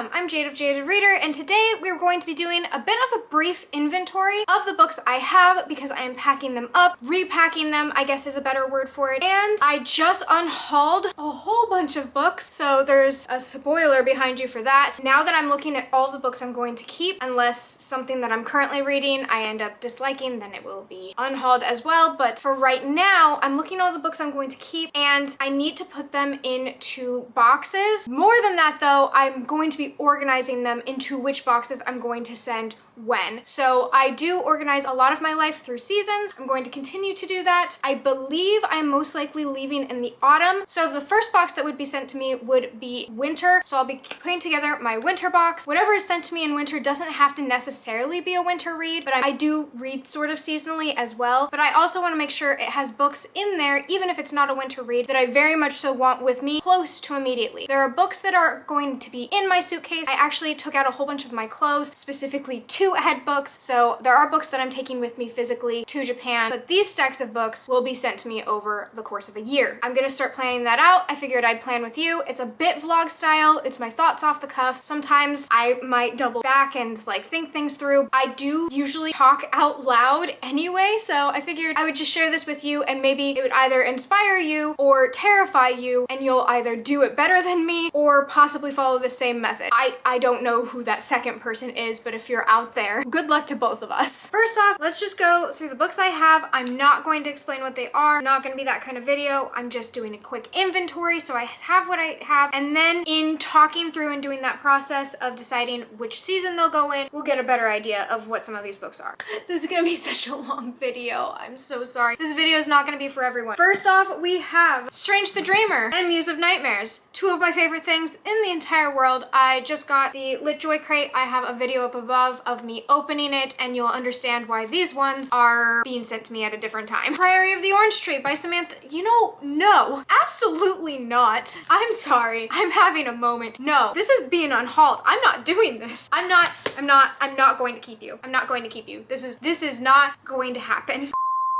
Welcome! I'm Jade of Jaded Reader, and today we're going to be doing a bit of a brief inventory of the books I have because I am packing them up, repacking them, I guess is a better word for it. And I just unhauled a whole bunch of books, so there's a spoiler behind you for that. Now that I'm looking at all the books I'm going to keep, unless something that I'm currently reading I end up disliking, then it will be unhauled as well. But for right now, I'm looking at all the books I'm going to keep, and I need to put them into boxes. More than that though, I'm going to be organizing them into which boxes I'm going to send when. So I do organize a lot of my life through seasons. I'm going to continue to do that. I believe I'm most likely leaving in the autumn. So the first box that would be sent to me would be winter. So I'll be putting together my winter box. Whatever is sent to me in winter doesn't have to necessarily be a winter read, but I do read sort of seasonally as well. But I also want to make sure it has books in there, even if it's not a winter read, that I very much so want with me close to immediately. There are books that are going to be in my suitcase. I actually took out a whole bunch of my clothes specifically to add books, so there are books that I'm taking with me physically to Japan, but these stacks of books will be sent to me over the course of a year. I'm gonna start planning that out. I figured I'd plan with you. It's a bit vlog style. It's my thoughts off the cuff. Sometimes I might double back and like think things through. I do usually talk out loud anyway, so I figured I would just share this with you and maybe it would either inspire you or terrify you, and you'll either do it better than me or possibly follow the same method. I don't know who that second person is, but if you're out there, good luck to both of us. First off, let's just go through the books I have. I'm not going to explain what they are. Not going to be that kind of video. I'm just doing a quick inventory so I have what I have, and then in talking through and doing that process of deciding which season they'll go in, we'll get a better idea of what some of these books are. This is gonna be such a long video. I'm so sorry. This video is not gonna be for everyone. First off, we have Strange the Dreamer and Muse of Nightmares. Two of my favorite things in the entire world. I just got the Lit Joy crate. I have a video up above of me opening it, and you'll understand why these ones are being sent to me at a different time. Priory of the Orange Tree by Samantha. You know, no, absolutely not. I'm sorry. I'm having a moment. No, this is being unhauled. I'm not doing this. I'm not going to keep you. I'm not going to keep you. This is not going to happen.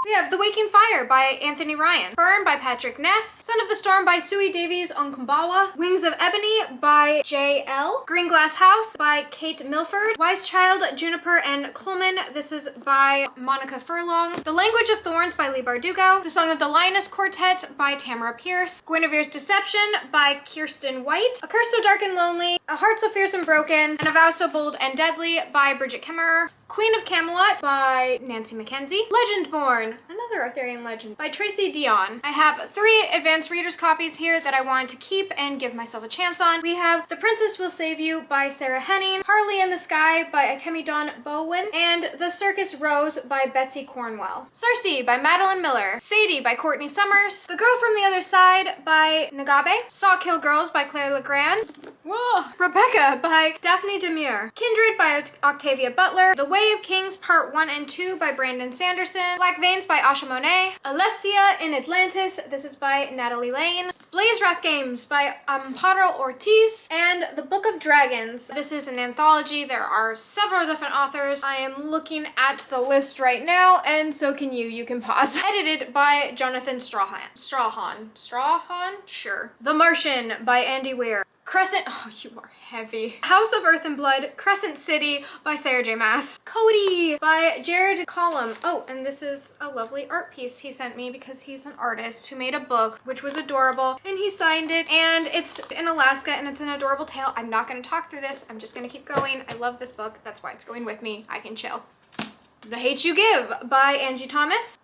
We have The Waking Fire by Anthony Ryan, Burn by Patrick Ness, Son of the Storm by Sui Davies Onkumbawa, Wings of Ebony by J.L., Green Glass House by Kate Milford, Wise Child, Juniper and Coleman. This is by Monica Furlong, The Language of Thorns by Lee Bardugo, The Song of the Lioness Quartet by Tamara Pierce, Guinevere's Deception by Kirsten White, A Curse So Dark and Lonely, A Heart So Fierce and Broken, and A Vow So Bold and Deadly by Bridget Kemmerer, Queen of Camelot by Nancy Mackenzie, Legendborn, another Arthurian legend, by Tracy Dion. I have 3 advanced readers copies here that I wanted to keep and give myself a chance on. We have The Princess Will Save You by Sarah Henning, Harley in the Sky by Akemi Dawn Bowen, and The Circus Rose by Betsy Cornwell. Circe by Madeline Miller, Sadie by Courtney Summers, The Girl from the Other Side by Nagabe, Sawkill Girls by Claire Legrand, whoa, Rebecca by Daphne Demure, Kindred by Octavia Butler, The Way of Kings Part 1 and 2 by Brandon Sanderson, Black Veins by Asha Monet, Alessia in Atlantis, this is by Natalie Lane, Blaze Wrath Games by Amparo Ortiz, and The Book of Dragons. This is an anthology. There are several different authors. I am looking at the list right now, and so can you. You can pause. Edited by Jonathan Strawhan. Sure. The Martian by Andy Weir. Crescent, oh, you are heavy. House of Earth and Blood, Crescent City by Sarah J. Maas. Cody by Jared Collum. Oh, and this is a lovely art piece he sent me because he's an artist who made a book, which was adorable, and he signed it, and it's in Alaska, and it's an adorable tale. I'm not going to talk through this. I'm just going to keep going. I love this book. That's why it's going with me. I can chill. The Hate You Give by Angie Thomas.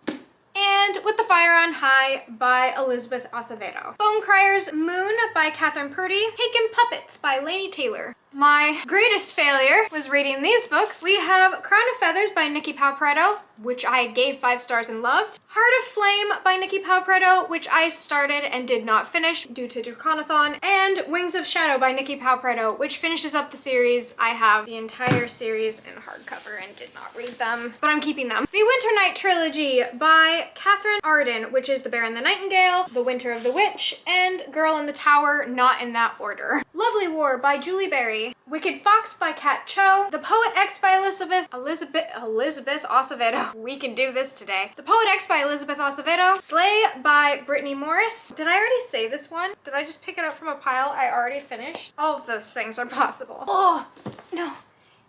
And With the Fire on High by Elizabeth Acevedo. Bone Crier's Moon by Catherine Purdy. Cake and Puppets by Laini Taylor. My greatest failure was reading these books. We have Crown of Feathers by Nikki Palpretto, which I gave 5 stars and loved. Heart of Flame by Nikki Palpretto, which I started and did not finish due to Draconathon. And Wings of Shadow by Nikki Palpretto, which finishes up the series. I have the entire series in hardcover and did not read them, but I'm keeping them. The Winter Night Trilogy by Catherine Arden, which is The Bear and the Nightingale, The Winter of the Witch, and Girl in the Tower, not in that order. Lovely War by Julie Berry. 3. Wicked Fox by Kat Cho. The Poet X by Elizabeth Acevedo. We can do this today. The Poet X by Elizabeth Acevedo. Slay by Brittany Morris. Did I already say this one? Did I just pick it up from a pile I already finished? All of those things are possible. Oh, no.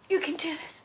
You can do this.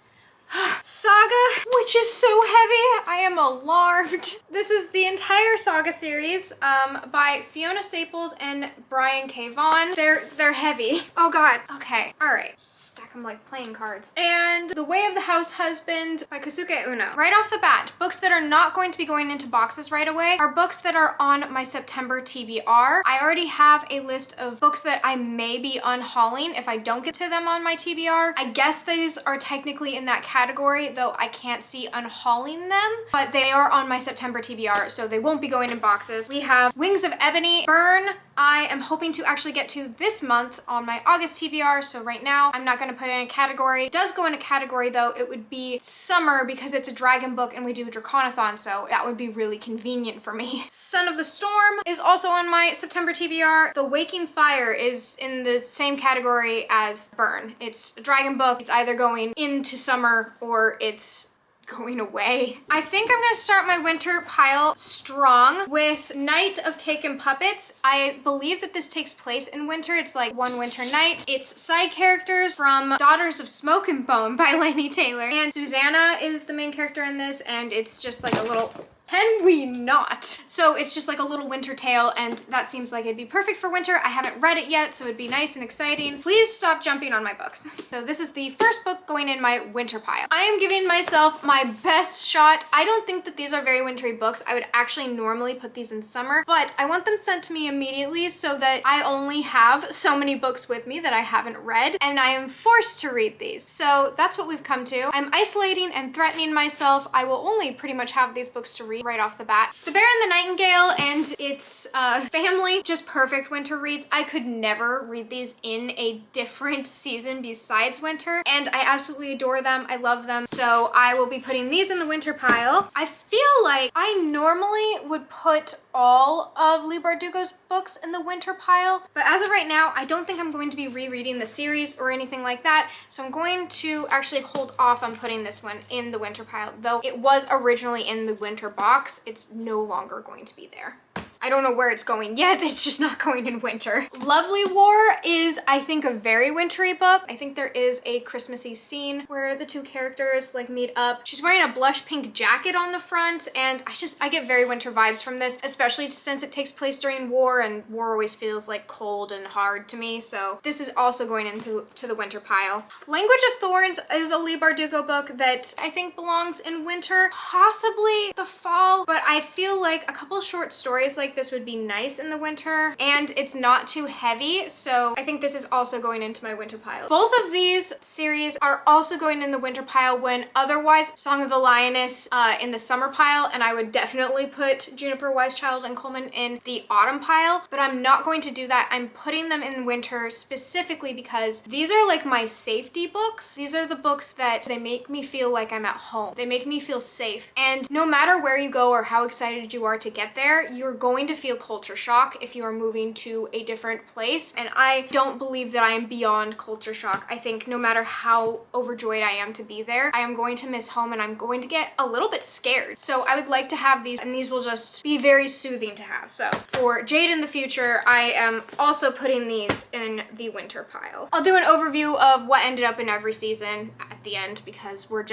Saga, which is so heavy. I am alarmed. This is the entire Saga series by Fiona Staples and Brian K. Vaughan. They're heavy. Oh god. Okay. All right. Stack them like playing cards. And The Way of the House Husband by Kosuke Uno. Right off the bat, books that are not going to be going into boxes right away are books that are on my September TBR. I already have a list of books that I may be unhauling if I don't get to them on my TBR. I guess these are technically in that category, though I can't see unhauling them, but they are on my September TBR, so they won't be going in boxes. We have Wings of Ebony, Burn. I am hoping to actually get to this month on my August TBR, so right now I'm not going to put it in a category. It does go in a category though. It would be summer because it's a dragon book and we do a Draconathon, so that would be really convenient for me. Son of the Storm is also on my September TBR. The Waking Fire is in the same category as Burn. It's a dragon book. It's either going into summer or it's going away. I think I'm gonna start my winter pile strong with Night of Cake and Puppets. I believe that this takes place in winter. It's like one winter night. It's side characters from Daughters of Smoke and Bone by Laini Taylor. And Susanna is the main character in this, and it's just like a little... Can we not? So it's just like a little winter tale, and that seems like it'd be perfect for winter. I haven't read it yet, so it'd be nice and exciting. Please stop jumping on my books. So this is the first book going in my winter pile. I am giving myself my best shot. I don't think that these are very wintry books. I would actually normally put these in summer, but I want them sent to me immediately so that I only have so many books with me that I haven't read, and I am forced to read these. So that's what we've come to. I'm isolating and threatening myself. I will only pretty much have these books to read right off the bat. The Bear and the Nightingale and its family, just perfect winter reads. I could never read these in a different season besides winter, and I absolutely adore them. I love them. So I will be putting these in the winter pile. I feel like I normally would put all of Leigh Bardugo's books in the winter pile, but as of right now, I don't think I'm going to be rereading the series or anything like that, so I'm going to actually hold off on putting this one in the winter pile, though it was originally in the winter box. It's no longer going to be there. I don't know where it's going yet, it's just not going in winter. Lovely War is, I think, a very wintry book. I think there is a Christmassy scene where the two characters like meet up. She's wearing a blush pink jacket on the front, and I get very winter vibes from this, especially since it takes place during war, and war always feels like cold and hard to me, so this is also going into the winter pile. Language of Thorns is a Leigh Bardugo book that I think belongs in winter, possibly the fall, but I feel like a couple short stories like this would be nice in the winter, and it's not too heavy, so I think this is also going into my winter pile. Both of these series are also going in the winter pile when otherwise Song of the Lioness in the summer pile, and I would definitely put Juniper, Wisechild, and Coleman in the autumn pile, but I'm not going to do that. I'm putting them in winter specifically because these are like my safety books. These are the books that they make me feel like I'm at home. They make me feel safe, and no matter where you go or how excited you are to get there, you're going to feel culture shock if you are moving to a different place, and I don't believe that I am beyond culture shock. I think no matter how overjoyed I am to be there, I am going to miss home and I'm going to get a little bit scared. So I would like to have these, and these will just be very soothing to have. So for Jade in the future, I am also putting these in the winter pile. I'll do an overview of what ended up in every season at the end because we're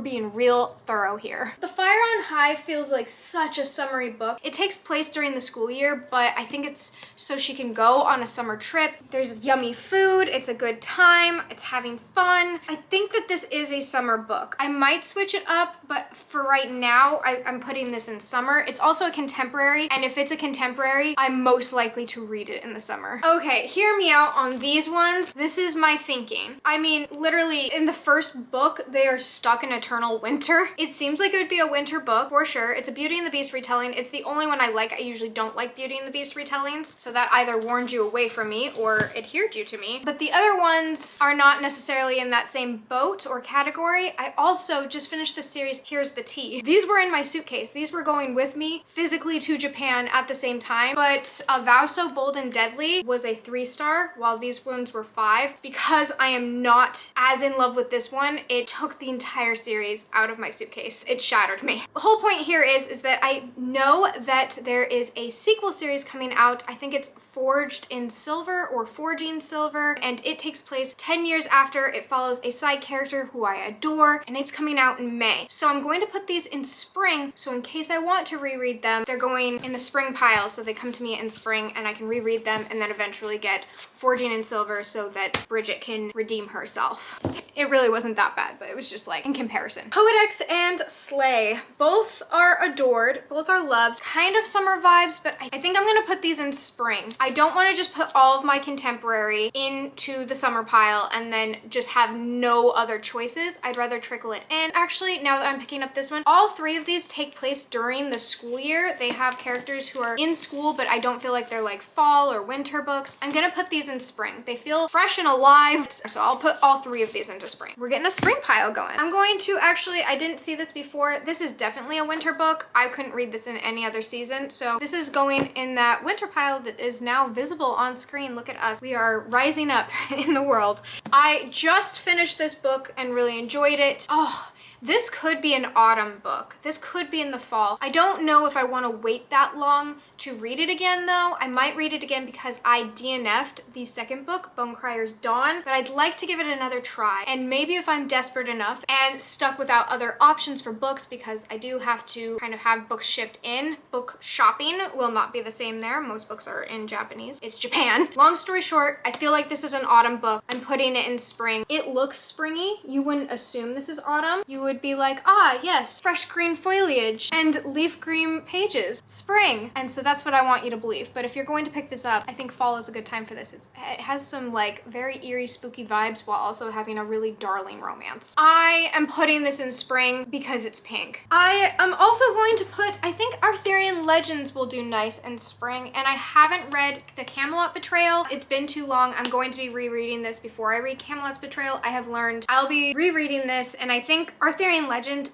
being real thorough here. The Fire on High feels like such a summery book. It takes place during the school year, but I think it's so she can go on a summer trip. There's yummy food, it's a good time, it's having fun. I think that this is a summer book. I might switch it up, but for right now, I'm putting this in summer. It's also a contemporary, and if it's a contemporary, I'm most likely to read it in the summer. Okay, hear me out on these ones. This is my thinking. I mean, literally, in the first book, they are stuck in eternal winter. It seems like it would be a winter book, for sure. It's a Beauty and the Beast retelling. It's the only one I like. I usually don't like Beauty and the Beast retellings, so that either warned you away from me or adhered you to me. But the other ones are not necessarily in that same boat or category. I also just finished this series, Here's the Tea. These were in my suitcase. These were going with me physically to Japan at the same time, but A Vow So Bold and Deadly was a 3-star, while these ones were 5. Because I am not as in love with this one, it took the entire series out of my suitcase. It shattered me. The whole point here is that I know that there is a sequel series coming out. I think it's Forged in Silver or Forging Silver, and it takes place 10 years after. It follows a side character who I adore, and it's coming out in May. So I'm going to put these in spring, so in case I want to reread them, they're going in the spring pile, so they come to me in spring and I can reread them and then eventually get Forging in Silver so that Bridget can redeem herself. It really wasn't that bad, but it was just like in comparison. Poetex and Slay. Both are adored, both are loved. Kind of summer vibes, but I think I'm gonna put these in spring. I don't wanna just put all of my contemporary into the summer pile and then just have no other choices. I'd rather trickle it in. Actually, now that I'm picking up this one, all 3 of these take place during the school year. They have characters who are in school, but I don't feel like they're like fall or winter books. I'm gonna put these in spring. They feel fresh and alive, so I'll put all 3 of these into spring. We're getting a spring pile going. I'm going to actually, I didn't see this before. This is definitely a winter book. I couldn't read this in any other season, so this is going in that winter pile that is now visible on screen. Look at us. We are rising up in the world. I just finished this book and really enjoyed it. Oh, this could be an autumn book. This could be in the fall. I don't know if I want to wait that long to read it again though. I might read it again because I DNF'd the second book, Bonecryer's Dawn, but I'd like to give it another try. And maybe if I'm desperate enough and stuck without other options for books, because I do have to kind of have books shipped in. Book shopping will not be the same there. Most books are in Japanese. It's Japan. Long story short, I feel like this is an autumn book. I'm putting it in spring. It looks springy. You wouldn't assume this is autumn. You would be like, ah, yes, fresh green foliage and leaf green pages, spring. And so that's what I want you to believe. But if you're going to pick this up, I think fall is a good time for this. It has some like very eerie, spooky vibes while also having a really darling romance. I am putting this in spring because it's pink. I am also going to put, I think Arthurian Legends will do nice in spring, and I haven't read The Camelot Betrayal. It's been too long. I'm going to be rereading this before I read Camelot's Betrayal. I have learned I'll be rereading this, and I think Arthurian Legend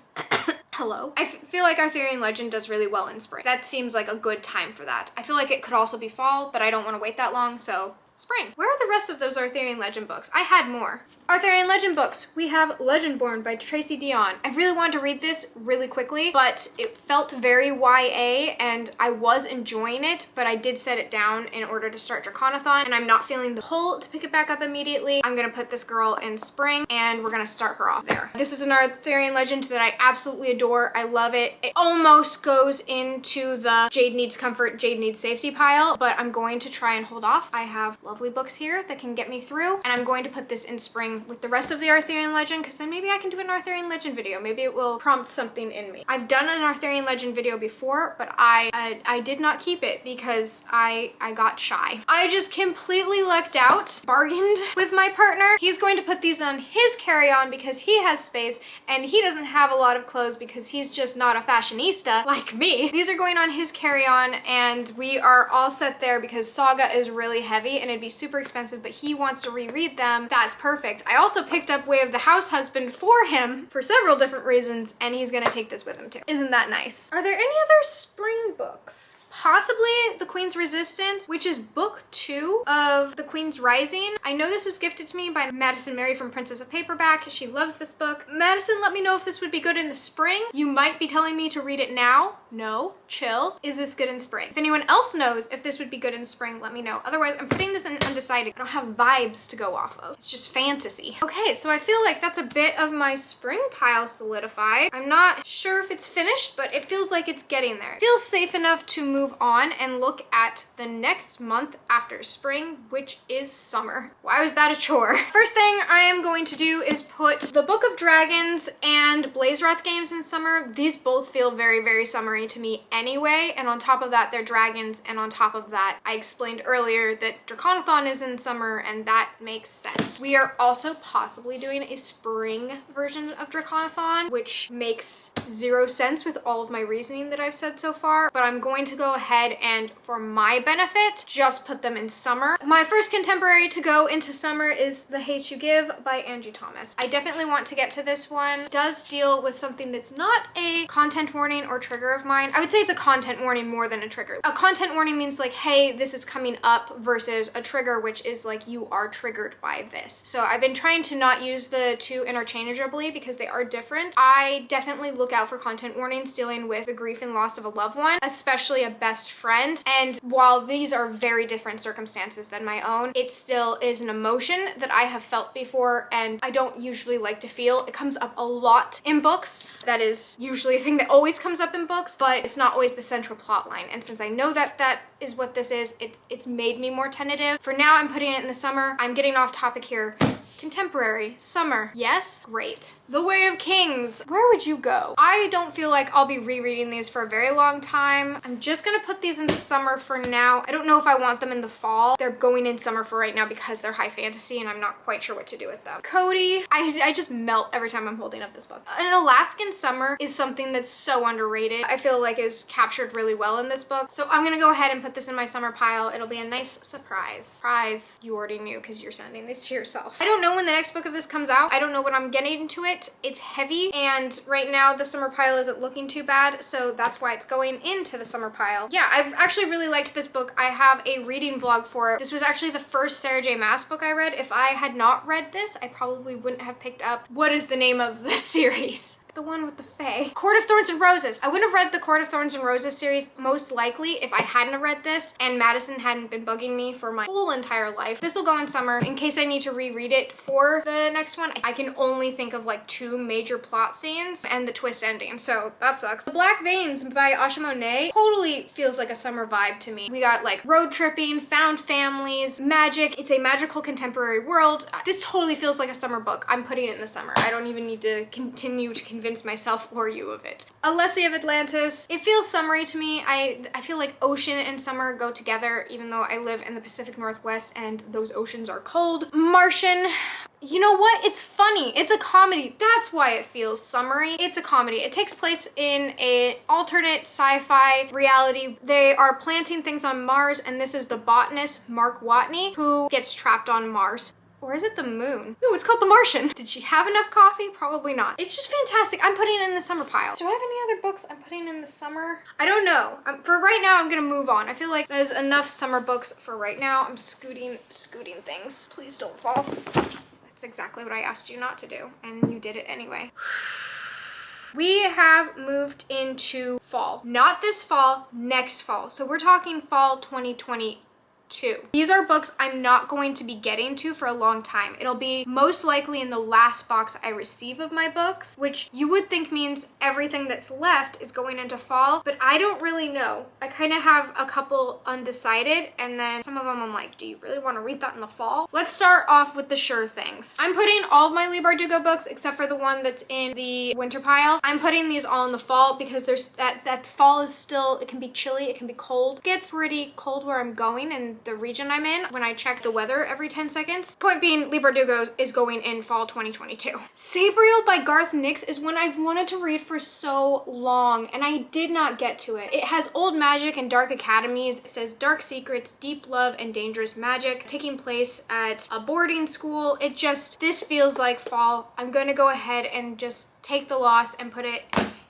hello. I feel like Arthurian Legend does really well in spring. That seems like a good time for that. I feel like it could also be fall, but I don't want to wait that long, so spring. Where are the rest of those Arthurian Legend books? I had more. Arthurian Legend books. We have Legendborn by Tracy Dion. I really wanted to read this really quickly, but it felt very YA and I was enjoying it, but I did set it down in order to start Draconathon, and I'm not feeling the pull to pick it back up immediately. I'm gonna put this girl in spring and we're gonna start her off there. This is an Arthurian Legend that I absolutely adore. I love it. It almost goes into the Jade Needs Comfort, Jade Needs Safety pile, but I'm going to try and hold off. I have lovely books here that can get me through, and I'm going to put this in spring with the rest of the Arthurian Legend, because then maybe I can do an Arthurian Legend video. Maybe it will prompt something in me. I've done an Arthurian Legend video before, but I did not keep it because I got shy. I just completely lucked out, bargained with my partner. He's going to put these on his carry-on because he has space and he doesn't have a lot of clothes because he's just not a fashionista like me. These are going on his carry-on and we are all set there because Saga is really heavy and it'd be super expensive, but he wants to reread them. That's perfect. I also picked up Way of the House Husband for him for several different reasons, and he's gonna take this with him too. Isn't that nice? Are there any other spring books? Possibly The Queen's Resistance, which is book 2 of The Queen's Rising. I know this was gifted to me by Madison Mary from Princess of Paperback. She loves this book. Madison, let me know if this would be good in the spring. You might be telling me to read it now. No, chill. Is this good in spring? If anyone else knows if this would be good in spring, let me know. Otherwise, I'm putting this in Undecided. I don't have vibes to go off of. It's just fantasy. Okay, so I feel like that's a bit of my spring pile solidified. I'm not sure if it's finished, but it feels like it's getting there. It feels safe enough to move on and look at the next month after spring, which is summer. Why was that a chore? First thing I am going to do is put the Book of Dragons and Blaze Wrath games in summer. These both feel very, very summery to me anyway, and on top of that, they're dragons, and on top of that, I explained earlier that Draconathon is in summer, and that makes sense. We are also possibly doing a spring version of Draconathon, which makes zero sense with all of my reasoning that I've said so far, but I'm going to go go ahead and, for my benefit, just put them in summer. My first contemporary to go into summer is The Hate You Give by Angie Thomas. I definitely want to get to this one. It does deal with something that's not a content warning or trigger of mine. I would say it's a content warning more than a trigger. A content warning means like, hey, this is coming up, versus a trigger, which is like, you are triggered by this. So I've been trying to not use the two interchangeably because they are different. I definitely look out for content warnings dealing with the grief and loss of a loved one, especially a best friend. And while these are very different circumstances than my own, it still is an emotion that I have felt before and I don't usually like to feel. It comes up a lot in books. That is usually a thing that always comes up in books, but it's not always the central plot line. And since I know that that is what this is, it's made me more tentative. For now, I'm putting it in the summer. I'm getting off topic here. Contemporary, summer, yes, great. The Way of Kings, where would you go? I don't feel like I'll be rereading these for a very long time. I'm just gonna put these in summer for now. I don't know if I want them in the fall. They're going in summer for right now because they're high fantasy and I'm not quite sure what to do with them. Cody, I just melt every time I'm holding up this book. An Alaskan Summer is something that's so underrated. I feel like is captured really well in this book. So I'm gonna go ahead and put this in my summer pile. It'll be a nice surprise. Surprise, you already knew because you're sending these to yourself. I don't know when the next book of this comes out. I don't know when I'm getting into it. It's heavy and right now the summer pile isn't looking too bad, so that's why it's going into the summer pile. Yeah, I've actually really liked this book. I have a reading vlog for it. This was actually the first Sarah J Maas book I read. If I had not read this, I probably wouldn't have picked up, what is the name of the series? The one with the fae. Court of Thorns and Roses. I wouldn't have read the Court of Thorns and Roses series most likely if I hadn't have read this and Madison hadn't been bugging me for my whole entire life. This will go in summer. In case I need to reread it for the next one, I can only think of like 2 major plot scenes and the twist ending, so that sucks. The Black Veins by Asha Monet totally feels like a summer vibe to me. We got like road tripping, found families, magic. It's a magical contemporary world. This totally feels like a summer book. I'm putting it in the summer. I don't even need to continue to convince myself or you of it. Alessia of Atlantis. It feels summery to me. I feel like ocean and summer go together, even though I live in the Pacific Northwest and those oceans are cold. Martian. You know what? It's funny. It's a comedy. That's why it feels summery. It's a comedy. It takes place in an alternate sci-fi reality. They are planting things on Mars, and this is the botanist, Mark Watney, who gets trapped on Mars. Or is it the moon? No, it's called The Martian. Did she have enough coffee? Probably not. It's just fantastic. I'm putting it in the summer pile. Do I have any other books I'm putting in the summer? I don't know. For right now, I'm gonna move on. I feel like there's enough summer books for right now. I'm scooting things. Please don't fall. That's exactly what I asked you not to do, and you did it anyway. We have moved into fall. Not this fall, next fall. So we're talking fall 2022. These are books I'm not going to be getting to for a long time. It'll be most likely in the last box I receive of my books, which you would think means everything that's left is going into fall, but I don't really know. I kind of have a couple undecided, and then some of them I'm like, do you really want to read that in the fall? Let's start off with the sure things. I'm putting all of my Leigh Bardugo books except for the one that's in the winter pile. I'm putting these all in the fall because there's that fall is still, it can be chilly, it can be cold. It gets pretty cold where I'm going and the region I'm in when I check the weather every 10 seconds. Point being, Leigh Bardugo is going in fall 2022. Sabriel by Garth Nix is one I've wanted to read for so long and I did not get to it. It has old magic and dark academies. It says dark secrets, deep love, and dangerous magic taking place at a boarding school. This feels like fall. I'm gonna go ahead and just take the loss and put it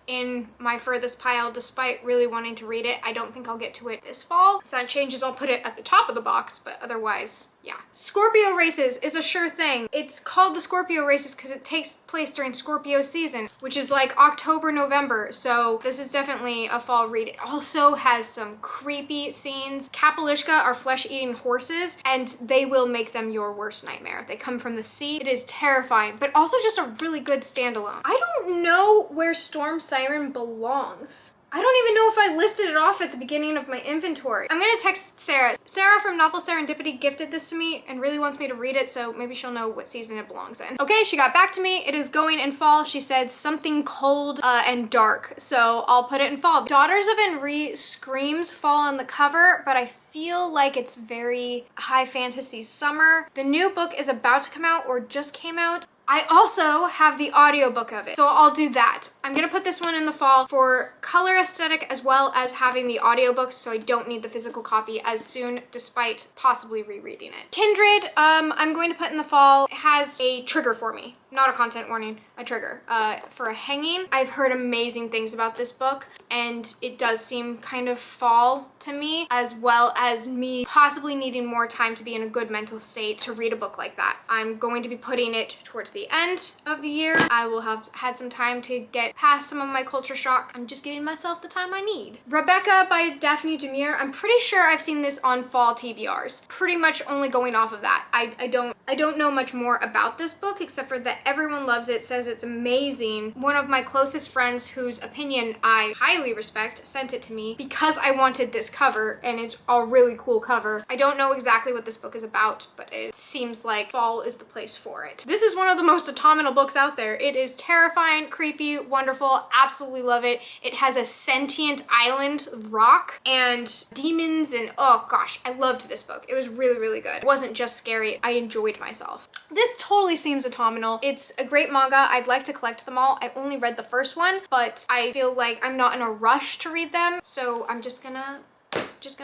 in my furthest pile despite really wanting to read it. I don't think I'll get to it this fall. If that changes, I'll put it at the top of the box, but otherwise, yeah. Scorpio Races is a sure thing. It's called the Scorpio Races because it takes place during Scorpio season, which is like October, November. So this is definitely a fall read. It also has some creepy scenes. Kapalishka are flesh-eating horses and they will make them your worst nightmare. They come from the sea. It is terrifying, but also just a really good standalone. I don't know where Storm Siren belongs. I don't even know if I listed it off at the beginning of my inventory. I'm gonna text Sarah. Sarah from Novel Sarah-Ndipity gifted this to me and really wants me to read it, so maybe she'll know what season it belongs in. Okay, she got back to me. It is going in fall. She said something cold and dark, so I'll put it in fall. Daughters of Henri screams fall on the cover, but I feel like it's very high fantasy summer. The new book is about to come out or just came out. I also have the audiobook of it, so I'll do that. I'm gonna put this one in the fall for color aesthetic as well as having the audiobook, so I don't need the physical copy as soon, despite possibly rereading it. Kindred, I'm going to put in the fall. It has a trigger for me. Not a content warning, a trigger for a hanging. I've heard amazing things about this book, and it does seem kind of fall to me, as well as me possibly needing more time to be in a good mental state to read a book like that. I'm going to be putting it towards the end of the year. I will have had some time to get past some of my culture shock. I'm just giving myself the time I need. Rebecca by Daphne Demir. I'm pretty sure I've seen this on fall TBRs. Pretty much only going off of that. I don't know much more about this book except for that everyone loves it, says it's amazing. One of my closest friends, whose opinion I highly respect, sent it to me because I wanted this cover, and it's a really cool cover. I don't know exactly what this book is about, but it seems like fall is the place for it. This is one of the most autumnal books out there. It is terrifying, creepy, wonderful, absolutely love it. It has a sentient island rock and demons, and oh gosh, I loved this book. It was really, really good. It wasn't just scary, I enjoyed myself. This totally seems autumnal. It's a great manga. I'd like to collect them all. I only read the first one, but I feel like I'm not in a rush to read them, so I'm just gonna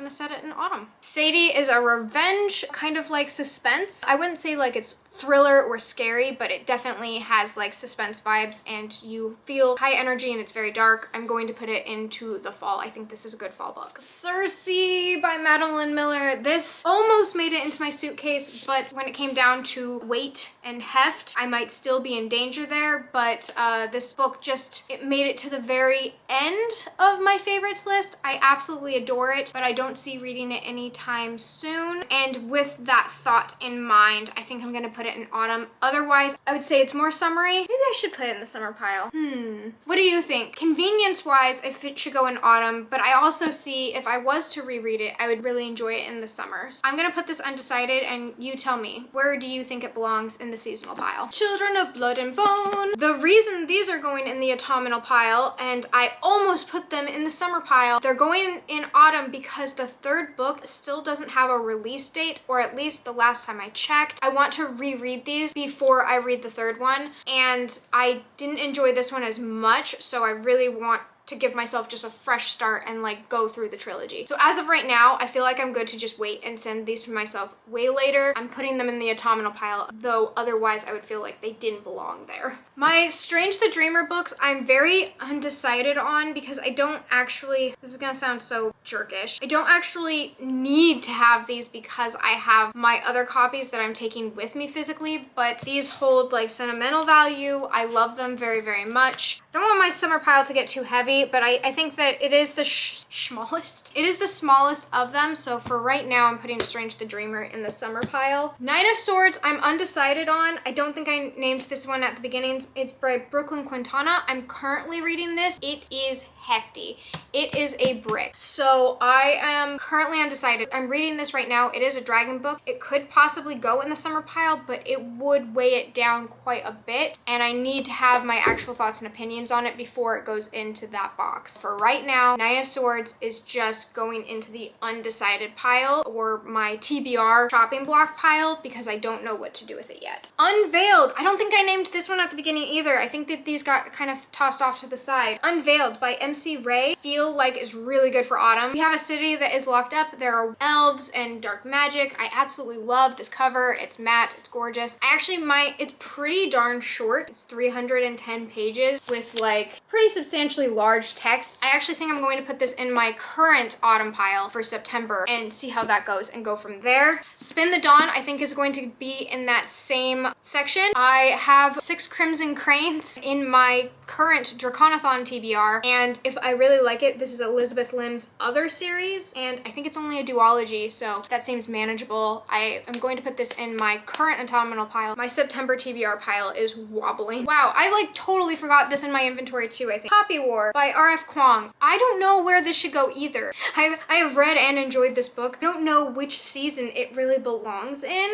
set it in autumn. Sadie is a revenge, kind of like suspense. I wouldn't say like it's thriller or scary, but it definitely has like suspense vibes, and you feel high energy, and it's very dark. I'm going to put it into the fall. I think this is a good fall book. Circe by Madeline Miller. This almost made it into my suitcase, but when it came down to weight and heft, I might still be in danger there, but this book it made it to the very end of my favorites list. I absolutely adore it, but I don't see reading it anytime soon. And with that thought in mind, I think I'm gonna put it in autumn. Otherwise, I would say it's more summery. Maybe I should put it in the summer pile. What do you think? Convenience-wise, if it should go in autumn, but I also see if I was to reread it, I would really enjoy it in the summer. So I'm gonna put this undecided, and you tell me, where do you think it belongs in the seasonal pile? Children of Blood and Bone. The reason these are going in the autumnal pile, and I almost put them in the summer pile, they're going in autumn because the third book still doesn't have a release date, or at least the last time I checked. I want to reread these before I read the third one, and I didn't enjoy this one as much, so I really want to give myself just a fresh start and like go through the trilogy. So as of right now, I feel like I'm good to just wait and send these to myself way later. I'm putting them in the autumnal pile, though otherwise I would feel like they didn't belong there. My Strange the Dreamer books, I'm very undecided on because I don't actually, this is gonna sound so jerkish, I don't actually need to have these because I have my other copies that I'm taking with me physically, but these hold like sentimental value. I love them very, very much. I don't want my summer pile to get too heavy, but I think that it is the smallest. It is the smallest of them, so for right now, I'm putting Strange the Dreamer in the summer pile. Knight of Swords, I'm undecided on. I don't think I named this one at the beginning. It's by Brooklyn Quintana. I'm currently reading this. It is hefty. It is a brick. So I am currently undecided. I'm reading this right now. It is a dragon book. It could possibly go in the summer pile, but it would weigh it down quite a bit, and I need to have my actual thoughts and opinions on it before it goes into that box. For right now, Knight of Swords is just going into the undecided pile, or my TBR shopping block pile, because I don't know what to do with it yet. Unveiled. I don't think I named this one at the beginning either. I think that these got kind of tossed off to the side. Unveiled by MC Ray. Feel like is really good for autumn. We have a city that is locked up. There are elves and dark magic. I absolutely love this cover. It's matte. It's gorgeous. I actually it's pretty darn short. It's 310 pages with like pretty substantially large text. I actually think I'm going to put this in my current autumn pile for September and see how that goes and go from there. Spin the Dawn, I think, is going to be in that same section. I have 6 Crimson Cranes in my current Draconathon TBR, and if I really like it, this is Elizabeth Lim's other series, and I think it's only a duology, so that seems manageable. I am going to put this in my current autumnal pile. My September TBR pile is wobbling. Wow, I like totally forgot this in my inventory too, I think. Poppy War by R.F. Kuang. I don't know where this should go either. I have read and enjoyed this book. I don't know which season it really belongs in.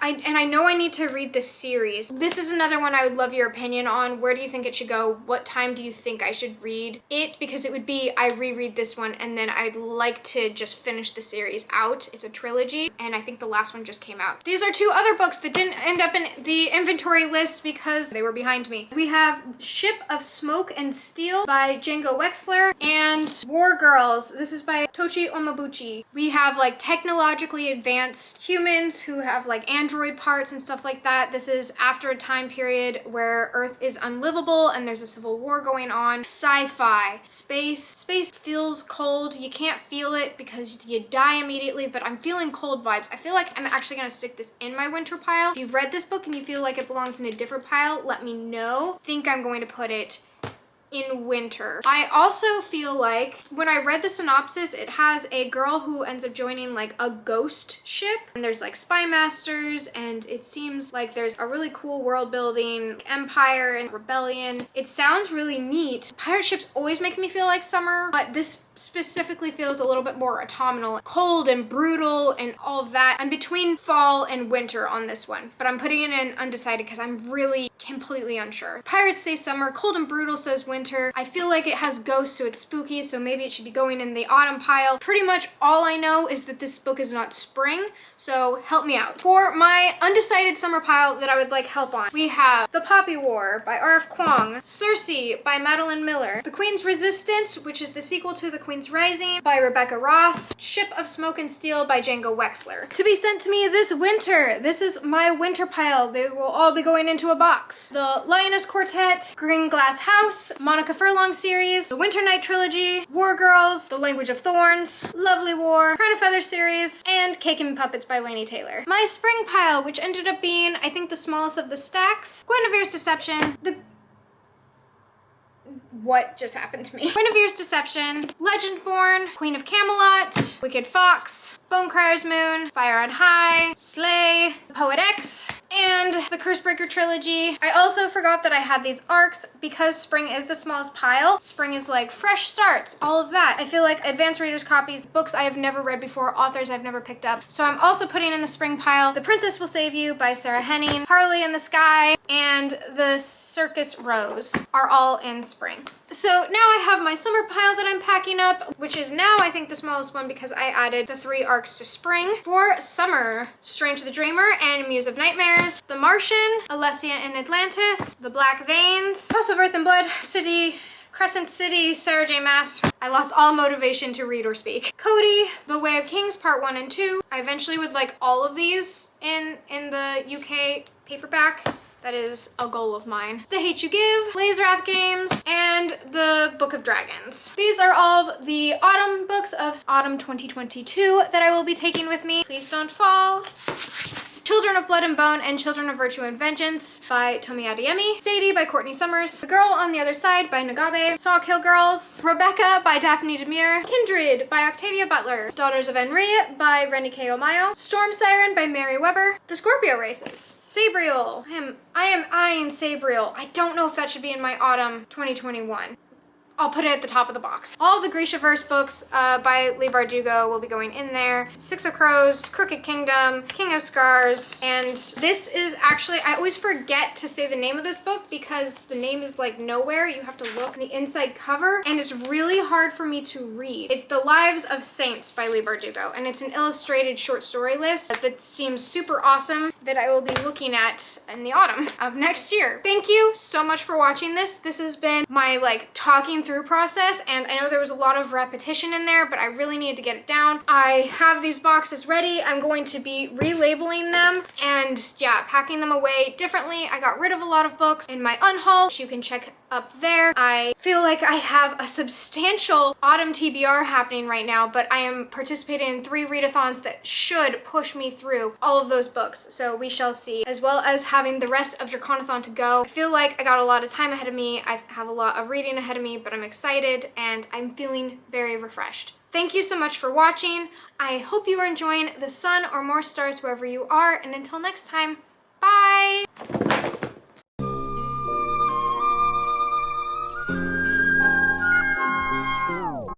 And I know I need to read this series. This is another one I would love your opinion on. Where do you think it should go? What time do you think I should read? It it because it would be I reread this one and then I'd like to just finish the series out. It's a trilogy and I think the last one just came out. These are 2 other books that didn't end up in the inventory list because they were behind me. We have Ship of Smoke and Steel by Django Wexler and War Girls. This is by Tochi Omabuchi. We have like technologically advanced humans who have like android parts and stuff like that. This is after a time period where Earth is unlivable and there's a civil war going on. Sci-fi. Space feels cold. You can't feel it because you die immediately, but I'm feeling cold vibes. I feel like I'm actually gonna stick this in my winter pile. If you've read this book and you feel like it belongs in a different pile, let me know. I think I'm going to put it in winter. I also feel like when I read the synopsis, it has a girl who ends up joining like a ghost ship and there's like spy masters and it seems like there's a really cool world building, empire and rebellion. It sounds really neat. Pirate ships always make me feel like summer, but this specifically feels a little bit more autumnal, cold and brutal and all of that. I'm between fall and winter on this one, but I'm putting it in undecided because I'm really completely unsure. Pirates say summer, cold and brutal says winter. I feel like it has ghosts, so it's spooky, so maybe it should be going in the autumn pile. Pretty much all I know is that this book is not spring, so help me out. For my undecided summer pile that I would like help on, we have The Poppy War by R.F. Kuang, Circe by Madeline Miller, The Queen's Resistance, which is the sequel to The Queen's Rising by Rebecca Ross, Ship of Smoke and Steel by Django Wexler. To be sent to me this winter. This is my winter pile. They will all be going into a box. The Lioness Quartet, Green Glass House, Monica Furlong series, the Winter Night trilogy, War Girls, The Language of Thorns, Lovely War, Crown of Feathers series, and Cake and Puppets by Laini Taylor. My spring pile, which ended up being, I think, the smallest of the stacks, Guinevere's Deception, what just happened to me? Guinevere's Deception, Legendborn, Queen of Camelot, Wicked Fox, Bonecryer's Moon, Fire on High, Slay, Poet X, and the Cursebreaker trilogy. I also forgot that I had these arcs because spring is the smallest pile. Spring is like fresh starts, all of that. I feel like advanced readers copies, books I have never read before, authors I've never picked up. So I'm also putting in the spring pile The Princess Will Save You by Sarah Henning, Harley in the Sky, and The Circus Rose are all in spring. So now I have my summer pile that I'm packing up, which is now I think the smallest one because I added the 3 arcs to spring. For summer, Strange the Dreamer and Muse of Nightmares, The Martian, Alessia in Atlantis, The Black Veins, House of Earth and Blood, Crescent City, Sarah J. Maas. I lost all motivation to read or speak. Cody, The Way of Kings, Part 1 and 2. I eventually would like all of these in the UK paperback. That is a goal of mine. The Hate You Give, Laserwrath Games, and The Book of Dragons. These are all of the autumn books of autumn 2022 that I will be taking with me. Please Don't Fall, Children of Blood and Bone, and Children of Virtue and Vengeance by Tomi Adeyemi, Sadie by Courtney Summers, The Girl on the Other Side by Nagabe, Sawkill Girls, Rebecca by Daphne Demure, Kindred by Octavia Butler, Daughters of Enri by Renike Omayo, Storm Siren by Mary Weber, The Scorpio Races, Sabriel. I am eyeing Sabriel. I don't know if that should be in my autumn 2021. I'll put it at the top of the box. All the Grishaverse books by Leigh Bardugo will be going in there. Six of Crows, Crooked Kingdom, King of Scars, and this is actually, I always forget to say the name of this book because the name is like nowhere. You have to look at the inside cover and it's really hard for me to read. It's The Lives of Saints by Leigh Bardugo, and it's an illustrated short story list that seems super awesome that I will be looking at in the autumn of next year. Thank you so much for watching this. This has been my like talking through process, and I know there was a lot of repetition in there, but I really needed to get it down. I have these boxes ready. I'm going to be relabeling them and yeah, packing them away differently. I got rid of a lot of books in my unhaul, which you can check up there. I feel like I have a substantial autumn TBR happening right now, but I am participating in 3 readathons that should push me through all of those books, so we shall see, as well as having the rest of Draconathon to go. I feel like I got a lot of time ahead of me. I have a lot of reading ahead of me, but I'm excited and I'm feeling very refreshed. Thank you so much for watching. I hope you are enjoying the sun or more stars wherever you are, and until next time, bye!